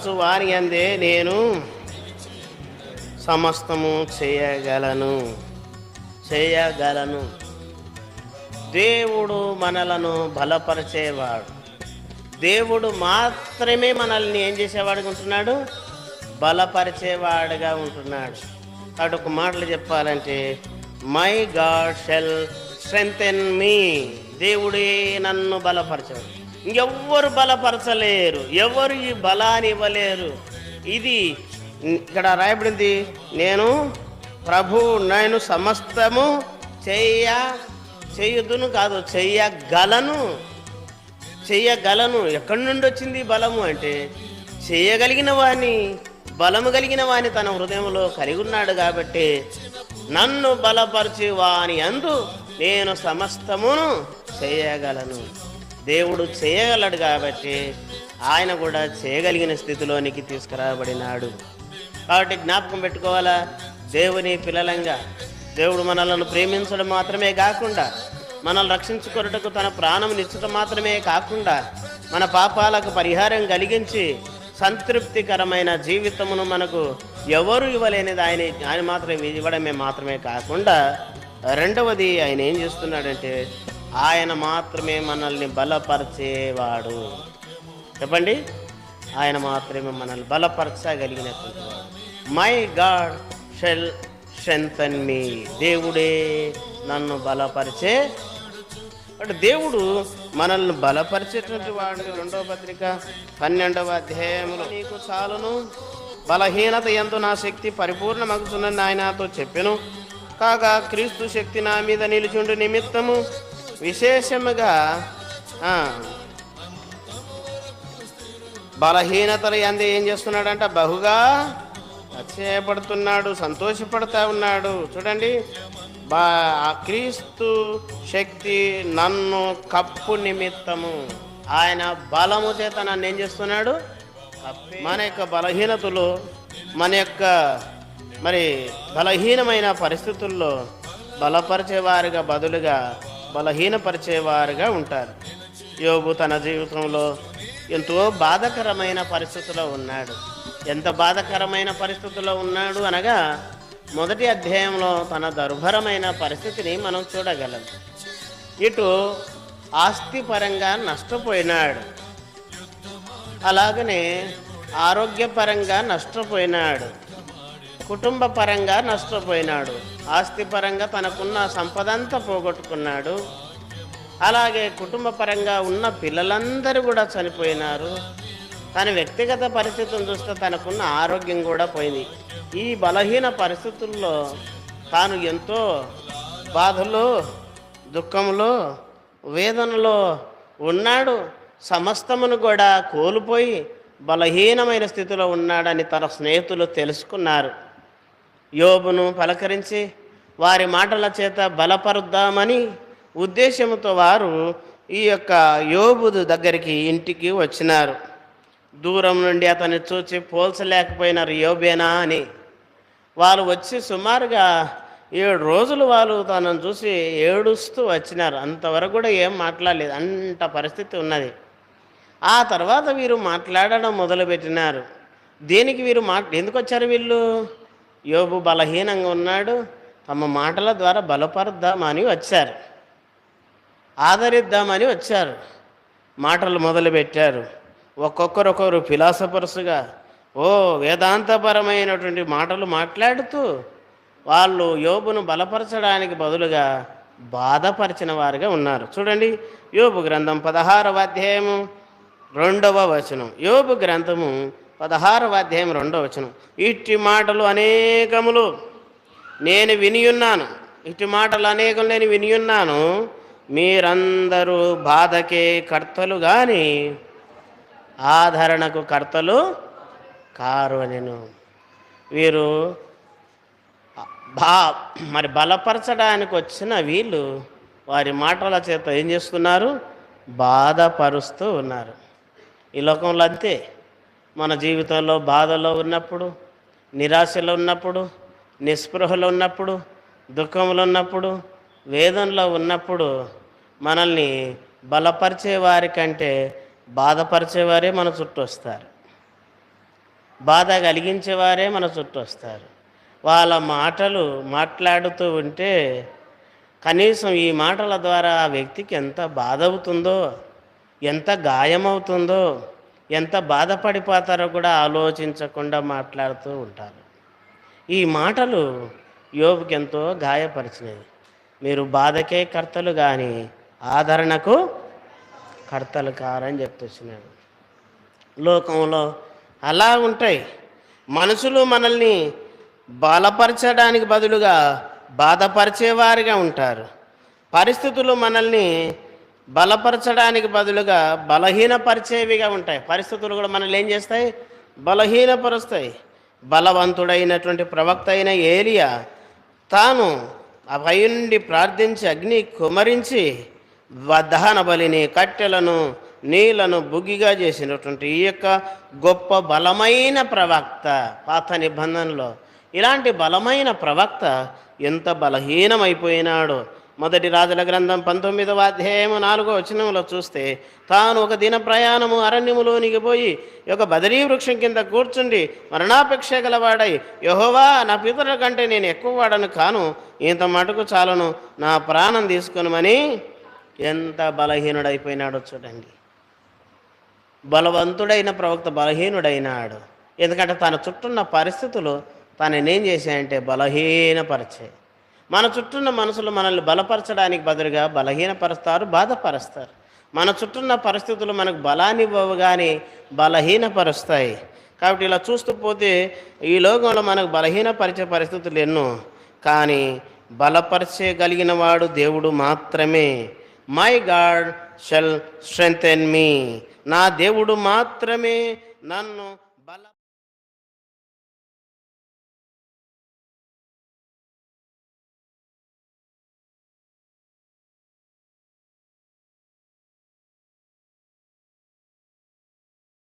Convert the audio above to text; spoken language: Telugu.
బలపరచు వారి అందే నేను సమస్తము చేయగలను. దేవుడు మనలను బలపరిచేవాడు. దేవుడు మాత్రమే మనల్ని ఏం చేసేవాడుగా ఉంటున్నాడు? బలపరిచేవాడుగా ఉంటున్నాడు. కాబట్టి ఒక మాటలు చెప్పాలంటే, మై గాడ్ షెల్ స్ట్రెంగ్థెన్ మీ. దేవుడే నన్ను బలపరచడు. ఇంకెవ్వరు బలపరచలేరు, ఎవరు ఈ బలాన్ని ఇవ్వలేరు. ఇది ఇక్కడ రాయబడింది, నేను సమస్తము చేయుదును కాదు, చెయ్యగలను. ఎక్కడి నుండి వచ్చింది బలము అంటే, చేయగలిగిన వాని, బలము కలిగిన వాని తన హృదయంలో కలిగి ఉన్నాడు. కాబట్టి నన్ను బలపరిచి వాని అందు నేను సమస్తమును చేయగలను. దేవుడు చేయగలడు కాబట్టి ఆయన కూడా చేయగలిగిన స్థితిలోనికి తీసుకురాబడినాడు. కాబట్టి జ్ఞాపకం పెట్టుకోవాలా, దేవుని పిల్లలంగా దేవుడు మనలను ప్రేమించడం మాత్రమే కాకుండా, మనల్ని రక్షించుకొనుటకు తన ప్రాణమునిచ్చడం మాత్రమే కాకుండా, మన పాపాలకు పరిహారం కలిగించి సంతృప్తికరమైన జీవితమును మనకు ఎవరు ఇవ్వలేనిది ఆయన మాత్రమే ఇవ్వడమే మాత్రమే కాకుండా, రెండవది ఆయన ఏం చేస్తున్నాడంటే, ఆయన మాత్రమే మనల్ని బలపరిచేవాడు. చెప్పండి, ఆయన మాత్రమే మనల్ని బలపరచగలిగినటువంటి వాడు. మై గాడ్ షెల్ స్ట్రెంగ్థెన్ మీ. దేవుడే నన్ను బలపరిచే అంటే దేవుడు మనల్ని బలపరిచేటువంటి వాడు. 2వ పత్రిక 12వ అధ్యాయములో, నీకు చాలును, బలహీనత యందు నా శక్తి పరిపూర్ణమగుచున్నని ఆయనతో చెప్పెను. కాగా క్రీస్తు శక్తి నా మీద నిలుచుండు నిమిత్తము విశేషముగా బలహీనతలు యందు ఏం చేస్తున్నాడంట? బహుగా అతిశయపడుతున్నాడు, సంతోషపడుతూ ఉన్నాడు. చూడండి, ఆ క్రీస్తు శక్తి నన్ను కప్పు నిమిత్తము, ఆయన బలము చేత నన్ను ఏం చేస్తున్నాడు? మన యొక్క బలహీనతలు, మన యొక్క బలహీనమైన పరిస్థితుల్లో బలపరిచేవారుగా బదులుగా బలహీనపరిచేవారుగా ఉంటారు. యోబు తన జీవితంలో ఎంతో బాధకరమైన పరిస్థితిలో ఉన్నాడు. ఎంత బాధకరమైన పరిస్థితుల్లో ఉన్నాడు అనగా, మొదటి అధ్యాయంలో తన దుర్భరమైన పరిస్థితిని మనం చూడగలం. ఇటు ఆస్తిపరంగా నష్టపోయినాడు, అలాగనే ఆరోగ్యపరంగా నష్టపోయినాడు, కుటుంబ పరంగా నష్టపోయినాడు, ఆస్తిపరంగా తనకున్న సంపదంతా పోగొట్టుకున్నాడు. అలాగే కుటుంబ పరంగా ఉన్న పిల్లలందరూ కూడా చనిపోయినారు. తన వ్యక్తిగత పరిస్థితులను చూస్తే తనకున్న ఆరోగ్యం కూడా పోయింది. ఈ బలహీన పరిస్థితుల్లో తాను ఎంతో బాధలో, దుఃఖంలో, వేదనలో ఉన్నాడు. సమస్తమును కూడా కోల్పోయి బలహీనమైన స్థితిలో ఉన్నాడని తన స్నేహితులు తెలుసుకున్నారు. యోబును పలకరించి వారి మాటల చేత బలపరుద్దామని ఉద్దేశంతో వారు ఈ యొక్క యోబు దగ్గరికి ఇంటికి వచ్చినారు. దూరం నుండి అతన్ని చూచి పోల్చలేకపోయినారు, యోబేనా అని. వాళ్ళు వచ్చి సుమారుగా 7 రోజులు వాళ్ళు తనను చూసి ఏడుస్తూ వచ్చినారు. అంతవరకు కూడా ఏం మాట్లాడలేదు, అంత పరిస్థితి ఉన్నది. ఆ తర్వాత వీరు మాట్లాడడం మొదలుపెట్టినారు. దేనికి వీరు ఎందుకు వచ్చారు? వీళ్ళు యోబు బలహీనంగా ఉన్నాడు, తమ మాటల ద్వారా బలపరుద్దామని వచ్చారు, ఆదరిద్దామని వచ్చారు. మాటలు మొదలుపెట్టారు. ఒక్కొక్కరొకరు ఫిలాసఫర్స్గా వేదాంతపరమైనటువంటి మాటలు మాట్లాడుతూ వాళ్ళు యోబును బలపరచడానికి బదులుగా బాధపరిచిన వారుగా ఉన్నారు. చూడండి, యోబు గ్రంథం 16వ అధ్యాయము 2వ వచనం. యోబు గ్రంథము 16వ అధ్యాయం 2వ వచనం. ఇట్టి మాటలు అనేకములు నేను వినియున్నాను, ఇట్టి మాటలు అనేకం నేను వినియున్నాను, మీరందరూ బాధకే కర్తలు కానీ ఆదరణకు కర్తలు కారు అనెను. వీరు బలపరచడానికి వచ్చిన వీళ్ళు వారి మాటల చేత ఏం చేస్తున్నారు? బాధపరుస్తూ ఉన్నారు. ఈ లోకంలో అంతే. మన జీవితంలో బాధలో ఉన్నప్పుడు, నిరాశలో ఉన్నప్పుడు, నిస్పృహలో ఉన్నప్పుడు, దుఃఖంలో ఉన్నప్పుడు, వేదనలో ఉన్నప్పుడు మనల్ని బలపరిచేవారి కంటే బాధపరిచేవారే మన చుట్టూ వస్తారు. బాధ కలిగించేవారే మన చుట్టూ వస్తారు. వాళ్ళ మాటలు మాట్లాడుతూ ఉంటే కనీసం ఈ మాటల ద్వారా ఆ వ్యక్తికి ఎంత బాధ అవుతుందో, ఎంత గాయమవుతుందో, ఎంత బాధపడిపోతారో కూడా ఆలోచించకుండా మాట్లాడుతూ ఉంటారు. ఈ మాటలు యోబుకి ఎంతో గాయపరిచినవి. మీరు బాధకే కర్తలు కానీ ఆదరణకు కర్తలు కారని చెప్తున్నాడు. లోకంలో అలా ఉంటాయి. మనుషులు మనల్ని బలపరచడానికి బదులుగా బాధపరిచేవారిగా ఉంటారు. పరిస్థితులు మనల్ని బలపరచడానికి బదులుగా బలహీనపరిచేవిగా ఉంటాయి. పరిస్థితులు కూడా మనల్ని ఏం చేస్తాయి? బలహీనపరుస్తాయి. బలవంతుడైనటువంటి ప్రవక్త అయిన ఏలియా తాను ఆ పై నుండి ప్రార్థించి అగ్ని కుమరించి దహన బలిని, కట్టెలను, నీళ్లను బుగ్గిగా చేసినటువంటి ఈ యొక్క గొప్ప బలమైన ప్రవక్త పాత నిబంధనలో. ఇలాంటి బలమైన ప్రవక్త ఎంత బలహీనమైపోయినాడో మొదటి రాజుల గ్రంథం 19వ అధ్యాయము 4వ వచనంలో చూస్తే, తాను ఒక దిన ప్రయాణము అరణ్యములోనికి పోయి ఒక బదరీ వృక్షం కింద కూర్చుండి మరణాపేక్ష గలవాడై, యెహోవా, నా పితరుల కంటే నేను ఎక్కువ వాడను కాను, ఇంత మటుకు చాలను, నా ప్రాణం తీసుకొనమని ఎంత బలహీనుడైపోయినాడో చూడండి. బలవంతుడైన ప్రవక్త బలహీనుడైనాడు. ఎందుకంటే తన చుట్టూన్న పరిస్థితులు తననేం చేశాయంటే బలహీనపరిచాయి. మన చుట్టూన్న మనుషులు మనల్ని బలపరచడానికి బదులుగా బలహీనపరుస్తారు, బాధపరుస్తారు. మన చుట్టూన్న పరిస్థితులు మనకు బలాన్ని ఇవ్వవు కానీ బలహీనపరుస్తాయి. కాబట్టి ఇలా చూస్తూ పోతే ఈ లోకంలో మనకు బలహీనపరిచే పరిస్థితులు ఎన్నో, కానీ బలపరచగలిగిన వాడు దేవుడు మాత్రమే. మై గాడ్ షల్ స్ట్రెంగ్థెన్ మీ, నా దేవుడు మాత్రమే నన్ను బల